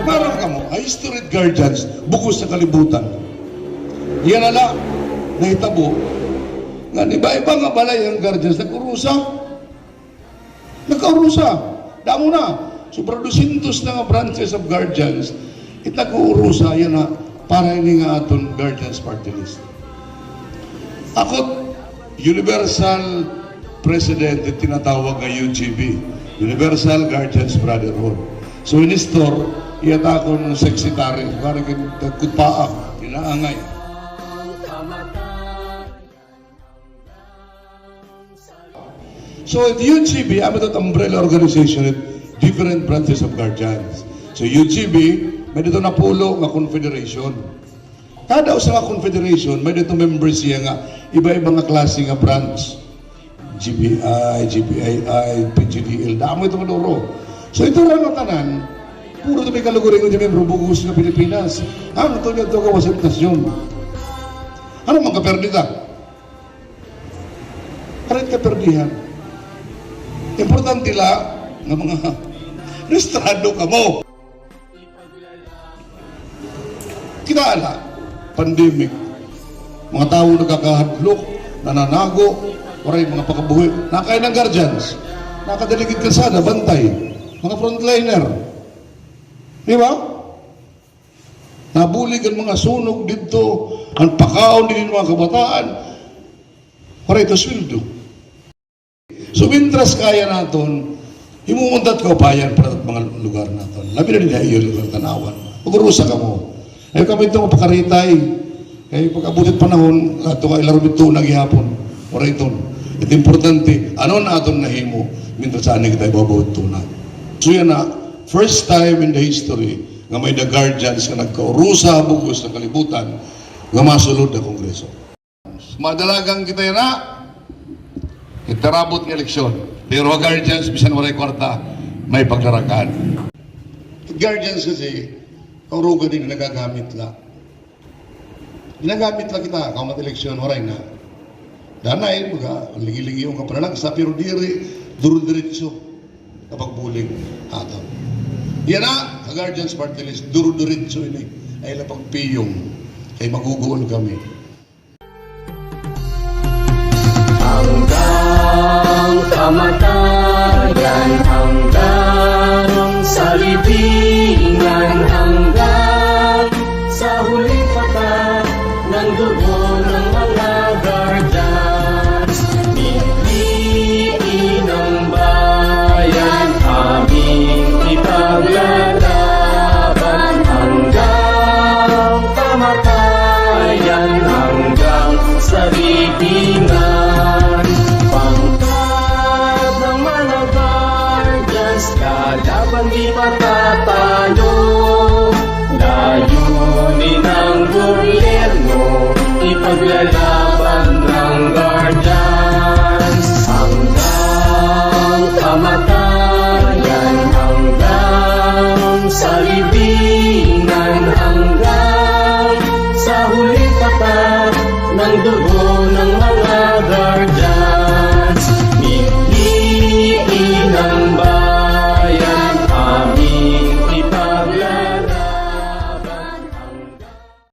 Meron ka mo, history guardians, bukos sa kalibutan. Yan ala, nahitabo, nga iba-iba nga balay ang guardians, nagkurusa. Damo na. Sobra 200 na nga branches of guardians, nag-uurusa, yan na, para hindi nga aton guardians party list. Ako, Universal President, tinatawag nga UGB, Universal Guardians Brotherhood. So, in-store, iyata ko ng secretary, parang nagkutpaak, inaangay. So, the UGB, I'm an umbrella organization with different branches of guardians. So, UGB, may dito na pulo nga confederation. Kada usa nga confederation, may dito members siya nga, iba-iba nga klase nga branch. GBI, GBII, PGDL, damo ito maduro. So ito lang ang tanan, puro ito may kalugurin ko dyan may bugos ng Pilipinas. Ano ito niya ito kawasentasyon? Ano mga kaperdida? Karit kaperdihan. Importante la ng mga restrado ka mo. Kinala, pandemic, mga tao nagkakahadlok, nananago, waray mga pakabuhi, nakay ng guardians, nakadaligid kalsada, bantay, mga frontliner. Di ba? Nabulig ang mga sunog dito, ang pakaon din mga kabataan, waray ito sweldo. So, mintras kaya natin, himumundat ka bayan para mga lugar natin. Labi na nila iyo lugar tanawan. Pag-urusa ka mo. Ayaw kami ito mapakaritay. Kaya pag-abutit panahon, ito ka ilaro dito naghihapon. Waray ito. Ito importante, ano na itong nahimo, minta saan kita ibabawad tunay. So yan na, first time in the history, nga may the guardians nga nagkaurusa, bugos ng kalibutan, nga masulod na kongreso. Madalagang kita yan na, itarabot ng eleksyon. Pero guardians, bisan waray kwarta, may paglarakan. Guardians kasi, kauruga din na nagagamit la. Ginagamit la kita, kaumat eleksyon, waray na. Danay, mga lingi-lingi yung kapanalang sa pero diri, duro-diretso kapag buling ato. Yan na, ka-Guardians Party List, duro-diretso ini, ay lapag piyong, kay maguguol kami. Hanggang kamatayan, hanggang sa libingan, hanggang sa huling patak ng dugo ng mga guardians. Piliin ang bayan, aming ipaglalaban hanggang kamatayan, hanggang sa libingan. Pangkat ng mga guardians, kalaban di matatalo. Layunin ng gobyerno, ipaglalaban ng guardians hanggang kamatayan, hanggang sa libingan, hanggang sa huling patak ng dugo